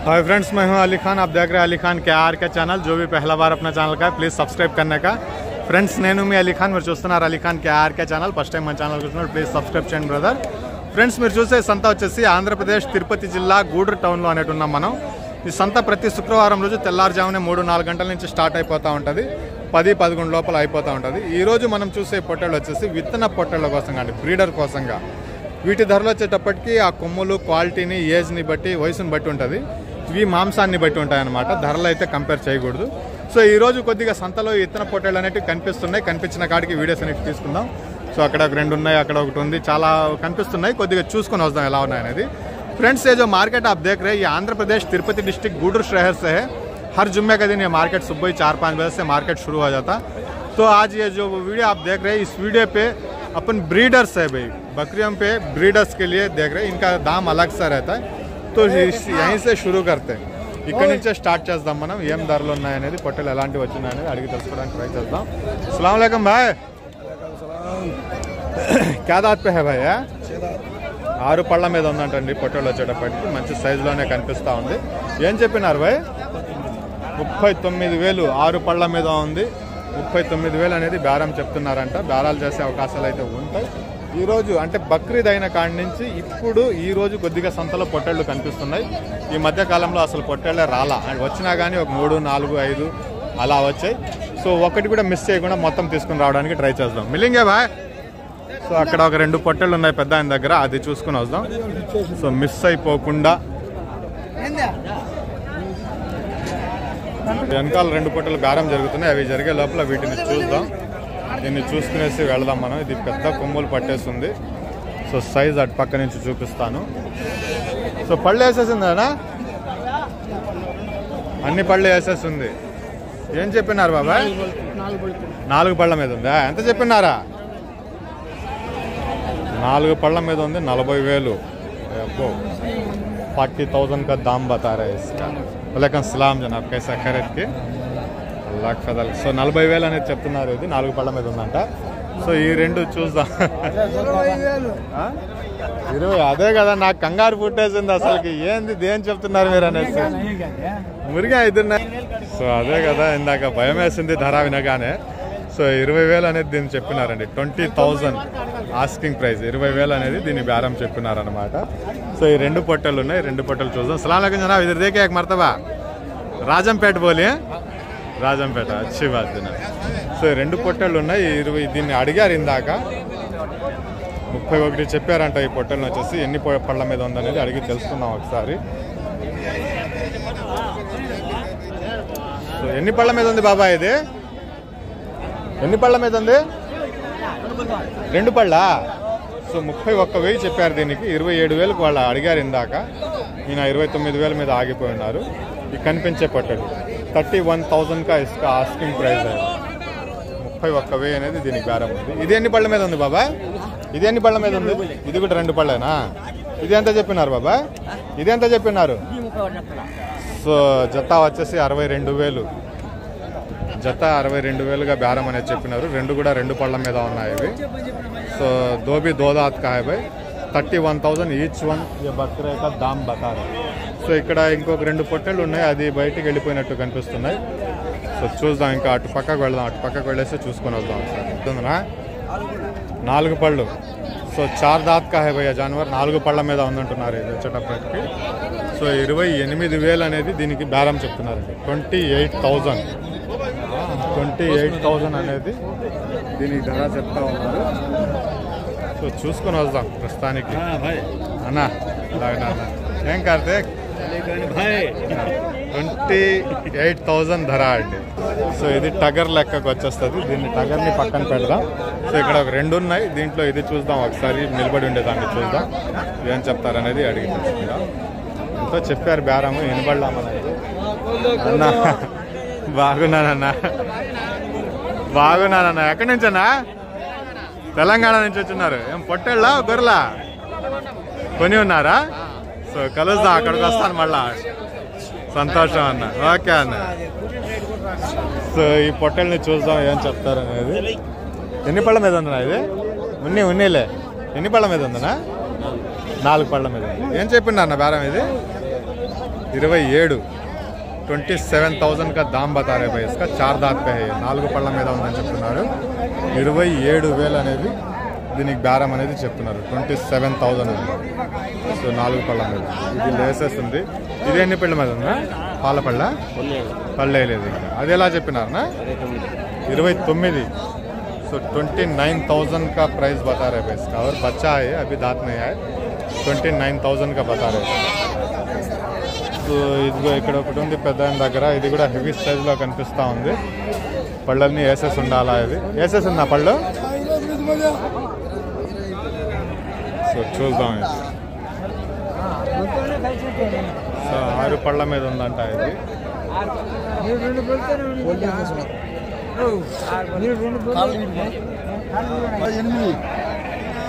Hi friends, मैं हूं अली खान। आप देख रहे हैं अली खान KR का चैनल। जो भी पहला बार अपना चैनल का प्लीज़ सब्सक्राइब करने का। ఫ్రెండ్స్, నేను మీ అలీ ఖాన్. మీరు చూస్తున్నారు Ali Khan KR channel. First time మన ఛానల్ చూస్తున్నారు, ప్లీజ్ సబ్స్క్రైబ్ చేయండి బ్రదర్. ఫ్రెండ్స్, మీరు చూసే సంత వచ్చేసి ఆంధ్రప్రదేశ్ తిరుపతి జిల్లా గూడూరు టౌన్లో అనేటు ఉన్నాం మనం. ఈ సంత ప్రతి శుక్రవారం రోజు తెల్లారుజామునే 3-4 గంటల నుంచి స్టార్ట్ అయిపోతూ ఉంటుంది. 10-11 లోపల అయిపోతూ ఉంటుంది. ఈరోజు మనం చూసే పొట్టేళ్ళు వచ్చేసి విత్తన పొట్టేళ్ళ కోసం కానీ బ్రీడర్ కోసంగా. వీటి ధరలు వచ్చేటప్పటికి ఆ కొమ్ములు క్వాలిటీని, ఏజ్ని బట్టి, వయసుని బట్టి ఉంటుంది. ఇవి మాంసాన్ని బట్టి ఉంటాయన్నమాట. ధరలు అయితే కంపేర్ చేయకూడదు. సో ఈరోజు కొద్దిగా సంతలో ఇత్తన పొట్టేళ్ళు అనేవి కనిపిస్తున్నాయి. కనిపించిన కాడికి వీడియోస్ అనేవి తీసుకుందాం. సో అక్కడ ఒక 2 ఉన్నాయి, అక్కడ ఒకటి ఉంది, చాలా కనిపిస్తున్నాయి. కొద్దిగా చూసుకొని వద్దాం ఎలా ఉన్నాయనేది. फ्रेंड्स, ये जो मार्केट आप देख रहे हैं ये आंध्र प्रदेश तिरुपति डिस्ट्रिक्ट गूडूर शहर से है. हर जुम्मे का दिन ये मार्केट सुबह ही 4-5 बजे से मार्केट शुरू हो जाता. तो आज ये जो वीडियो आप देख रहे हैं, इस वीडियो पे अपन ब्रीडर्स है भाई, बकरियों पे ब्रीडर्स के लिए देख रहे हैं. इनका दाम अलग सा रहता है. तो यहीं से शुरू करते हैं. ఇక్కడ నుంచే స్టార్ట్ చేద్దాం మనం. ఏం ధరలు ఉన్నాయనేది, పొట్టెలు ఎలాంటివి వచ్చినాయనేది అడిగి తెలుసుకోవడానికి ట్రై చేద్దాం. अस्सलाम वालेकुम भाई. क्या दात पे है भाई? 6 పళ్ళ మీద ఉందంటండి పొట్టేళ్ళు వచ్చేటప్పటికి. మంచి సైజులోనే కనిపిస్తూ ఉంది. ఏం చెప్పినారు భాయ్? 39,000. 6 పళ్ళ మీద ఉంది. 39,000 అనేది బేరం చెప్తున్నారంట. బేరాలు చేసే అవకాశాలు అయితే ఉంటాయి. ఈరోజు అంటే బక్రీద్ అయిన కాడి నుంచి ఇప్పుడు ఈ రోజు కొద్దిగా సంతలో పొట్టేళ్ళు కనిపిస్తున్నాయి. ఈ మధ్య కాలంలో అసలు పొట్టేళ్లే రాలా. వచ్చినా కానీ ఒక 3, 4, 5 అలా వచ్చాయి. సో ఒకటి కూడా మిస్ చేయకుండా మొత్తం తీసుకుని రావడానికి ట్రై చేద్దాం. మిలింగే బాయ్. సో అక్కడ ఒక 2 పొట్టేళ్ళు ఉన్నాయి పెద్ద ఆయన దగ్గర, అది చూసుకుని వద్దాం. సో మిస్ అయిపోకుండా వెనకాల 2 పొట్టెలు బేరం జరుగుతున్నాయి. అవి జరిగే లోపల వీటిని చూద్దాం. దీన్ని చూసుకునేసి వెళదాం మనం. ఇది పెద్ద కొమ్ములు పట్టేస్తుంది. సో సైజ్ అటు పక్క నుంచి చూపిస్తాను. సో పళ్ళు వేసేసిందా? అన్ని పళ్ళు వేసేస్తుంది. ఏం చెప్పినారు బాబాయ్? 4 పళ్ళ మీద ఉందా? ఎంత చెప్పినారా? 4 పళ్ళ మీద ఉంది. 40,000. 40,000 का दाम बता रहे हैं इसका. वालेकुम सलाम जनाब, कैसा खरीद के लाख फदल. సో 40,000 అనేది చెప్తున్నారు. ఇది 4 పళ్ళ మీద ఉందంట. సో ఈ 2 చూద్దాం. 20. అదే కదా నాకు కంగారు పుట్టేసింది అసలుకి. ఏంది దేని చెప్తున్నారు మీరు అనేసి. మురిగా ఇద్దరు. సో అదే కదా ఇందాక భయం వేసింది ధర వినగానే. సో 20,000 అనేది దీన్ని చెప్పినారండి. 20,000 ఆస్కింగ్ ప్రైస్. 20,000 అనేది దీన్ని బేరం చెప్పినారనమాట. సో ఈ 2 పొట్టెలు ఉన్నాయి. 2 పొట్టెలు చూద్దాం. సలాం లేకం జనాబ్, ఇద్దరు దేకే एक मरतबा రాజంపేట బోలి. రాజంపేట అచ్చి బాత్. సో 2 పొట్టెళ్ళు ఉన్నాయి. 20 దీన్ని అడిగారు ఇందాక. 31 చెప్పారంట ఈ పొట్టెలను వచ్చేసి. ఎన్ని పళ్ళ మీద ఉందనేది అడిగి తెలుసుకుందాం ఒకసారి. సో ఎన్ని పళ్ళ మీద ఉంది బాబా ఇది? ఎన్ని పళ్ళ మీద ఉంది? 2 పళ్ళ. సో 31,000 చెప్పారు దీనికి. 27,000 వాళ్ళు అడిగారు ఇందాక. ఈయన 29,000 మీద ఆగిపోయి ఉన్నారు. ఈ కనిపించే పొట్టెలు 31,000 का इसका आस्किंग प्राइस है. 31,000 అనేది దీనికి బేరం ఉంది. ఇది ఎన్ని పళ్ళ మీద ఉంది బాబా? ఇది ఎన్ని పళ్ళ మీద ఉంది? ఇది కూడా 2 పళ్ళేనా? ఇది ఎంత చెప్పినారు బాబా? ఇది ఎంత చెప్పినారు? సో జత వచ్చేసి 62,000. జత 62,000గా బేరం అనేది చెప్పినారు. 2 కూడా 2 పళ్ళ మీద ఉన్నాయి ఇవి. సో దోబి దోదాత్ కా హై భాయ్. 31,000 ఈచ్ వన్. ये बकरे का दाम बता रहे. సో ఇక్కడ ఇంకొక 2 పొట్టెళ్ళు ఉన్నాయి. అది బయటికి వెళ్ళిపోయినట్టు కనిపిస్తున్నాయి. సో చూద్దాం, ఇంకా అటు పక్కకు వెళ్దాం. అటు పక్కకు వెళ్ళేసి చూసుకొని వద్దాం సార్. ఉంటుందా? 4 పళ్ళు. సో 4 దాత్ కా హై భయ్యా జానవర్. 4 పళ్ళ మీద ఉందంటున్నారు ఇది వచ్చేటప్పటికి. సో 28,000 అనేది దీనికి బేరం చెప్తున్నారండి. 28,000 అనేది దీనికి ధర చెప్తా ఉన్నారు. సో చూసుకొని వద్దాం ప్రస్తుతానికి. అన్నా ఏం కార్తీక్? 28,000 ధర అండి. సో ఇది టగర్ లెక్కకు వచ్చేస్తుంది. దీన్ని టగర్ని పక్కన పెడదాం. సో ఇక్కడ ఒక 2 ఉన్నాయి. దీంట్లో ఇది చూద్దాం ఒకసారి. నిలబడి ఉండేదాన్ని చూద్దాం. ఏం చెప్తారనేది అడిగి తెలుసుకుందాం. ఎంతో చెప్పారు బేరము, వినబడలామనేది. అన్నా బాగున్నానన్నా. బాగున్నానన్నా. ఎక్కడి నుంచన్నా? తెలంగాణ నుంచి వచ్చిన్నారు. ఏం పొట్టేళ్ళ గొర్రెలా కొని ఉన్నారా? సో కలుద్దాం, అక్కడికి వస్తాను మళ్ళా. సంతోషం అన్న. ఓకే అన్న. సో ఈ పొట్టెల్ని చూద్దాం ఏం చెప్తారు అనేది. ఎన్ని పళ్ళ మీద ఉందన్నా ఇది? ఉన్నీలే. ఎన్ని పళ్ళ మీద ఉందన్నా? 4 పళ్ళ మీద. ఏం చెప్పిన అన్న బేరం ఇది? 27 27,000 का दाम बता रहे भाई इसका 4 दांत पे है 4 పళ్ళ మీద ఉందని చెప్తున్నారు 27,000 అనేది దీనికి బేరం అనేది చెప్తున్నారు 27,000 అనేది సో 4 పళ్ళ మీద ఇది లేసెస్ ఉంది ఇది ఎన్ని పళ్ళ మీద ఉందా పాల పళ్ళ పళ్ళేలేదు అది ఎలా చెప్పినారనా 29 सो 29,000 का प्राइस बता रहे हैं इसका और बच्चा है अभी दांत नहीं आए 29,000 का बता रहे हैं సో ఇదిగో ఇక్కడ ఒకటి ఉంది పెద్ద దగ్గర ఇది కూడా హెవీ సైజులో కనిపిస్తూ ఉంది పళ్ళని వేసేసి ఉండాలా ఇది వేసేసి ఉందా పళ్ళు సో చూద్దాం ఇది సో 6 పళ్ళ మీద ఉందంట ఇది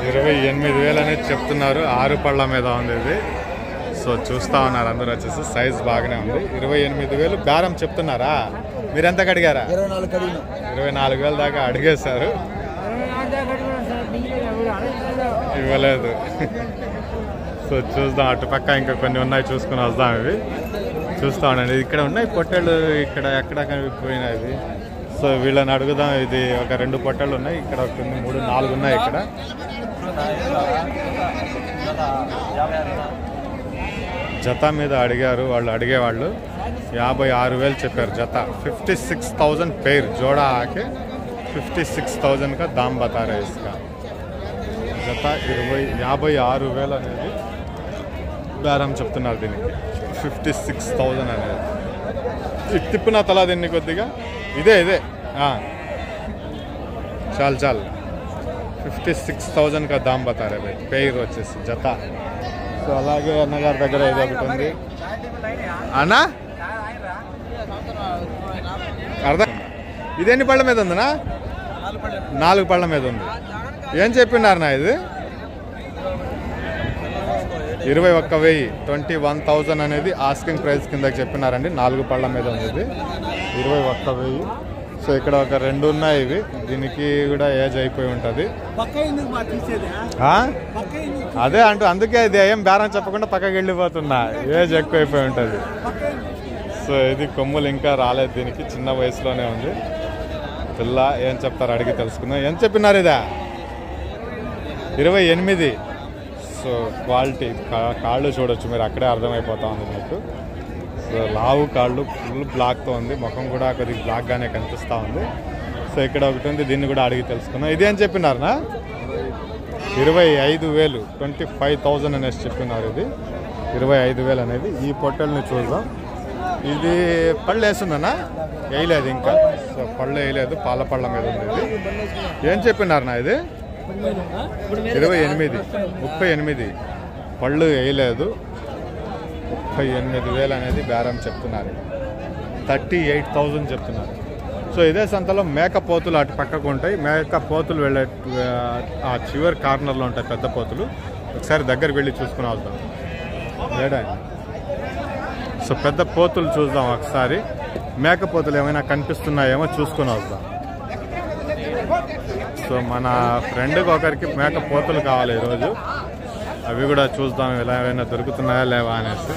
28,000 అనేది చెప్తున్నారు 6 పళ్ళ మీద ఉంది ఇది సో చూస్తా ఉన్నారు అందరూ వచ్చేసి సైజ్ బాగానే ఉంది 28,000 బేరం చెప్తున్నారా మీరు ఎంతకు అడిగారా 24,000 దాకా అడిగేశారు ఇవ్వలేదు సో చూద్దాం అటుపక్క ఇంకా కొన్ని ఉన్నాయి చూసుకుని వద్దాం ఇవి చూస్తా ఉండండి ఇక్కడ ఉన్నాయి పొట్టేళ్ళు ఇక్కడ ఎక్కడ పోయినాయి సో వీళ్ళని అడుగుదాం ఇది ఒక 2 పొట్టేళ్ళు ఉన్నాయి ఇక్కడ ఒక 3 4 ఉన్నాయి ఇక్కడ జత మీద అడిగారు వాళ్ళు అడిగేవాళ్ళు 56,000 చెప్పారు జత 56,000 पेयर जोड़ा आके 56,000 का दाम बता रहे इसका జత 56,000 అనేది బేరం చెప్తున్నారు దీనికి 56,000 అనేది తిప్పిన తలా దీన్ని కొద్దిగా ఇదే చాలు 56,000 का दाम बता रहे भाई पेयर వచ్చేసి జత సో అలాగే అన్నగారి దగ్గర ఇది ఒకటి ఉంది అన్నా అర్థం ఇదేన్ని పళ్ళ మీద ఉందనా 4 పళ్ళ మీద ఉంది ఏం చెప్పినారనా ఇది 21,000 21,000 అనేది ఆస్కింగ్ ప్రైస్ కిందకి చెప్పినారండి 4 పళ్ళ మీద ఉంది ఇది 21,000 సో ఇక్కడ ఒక 2 ఉన్నాయి ఇవి దీనికి కూడా ఏజ్ అయిపోయి ఉంటుంది అదే అంటూ అందుకే ఇది ఏం బేరం చెప్పకుండా పక్కకి వెళ్ళిపోతున్నా ఏజ్ ఎక్కువ అయిపోయి ఉంటుంది సో ఇది కొమ్ములు ఇంకా రాలేదు దీనికి చిన్న వయసులోనే ఉంది పిల్ల ఏం చెప్తారు అడిగి తెలుసుకుందాం ఏం చెప్పినారు ఇదా 28 సో క్వాలిటీ కాళ్ళు చూడొచ్చు మీరు అక్కడే అర్థమైపోతా ఉంది మీకు సో లావు కాళ్ళు ఫుల్ బ్లాక్తో ఉంది ముఖం కూడా కొద్దిగా బ్లాక్గానే కనిపిస్తూ ఉంది సో ఇక్కడ ఒకటి ఉంది దీన్ని కూడా అడిగి తెలుసుకున్నాం ఇది ఏం చెప్పినారనా 25,000 25,000 అనేసి చెప్పినారు ఇది 25,000 అనేది ఈ పొట్టల్ని చూద్దాం ఇది పళ్ళు వేస్తుందన్నా వేయలేదు ఇంకా సో పళ్ళు వేయలేదు పాల పళ్ళ మీద ఉంది ఇది ఏం చెప్పినారనా ఇది 38 పళ్ళు వేయలేదు 38,000 అనేది బేరం చెప్తున్నారు 38,000 చెప్తున్నారు సో ఇదే సంతలో మేకపోతులు అటు పక్కకు ఉంటాయి మేకపోతులు వెళ్ళే ఆ చివరి కార్నర్లో ఉంటాయి పెద్ద పోతులు ఒకసారి దగ్గరికి వెళ్ళి చూసుకుని వద్దాం లేడా సో పెద్ద పోతులు చూద్దాం ఒకసారి మేకపోతులు ఏమైనా కనిపిస్తున్నాయేమో చూసుకుని వద్దాం సో మన ఫ్రెండ్కి ఒకరికి మేకపోతులు కావాలి ఈరోజు అవి కూడా చూద్దాం ఎలా ఏమైనా దొరుకుతున్నాయా లేవా అనేసి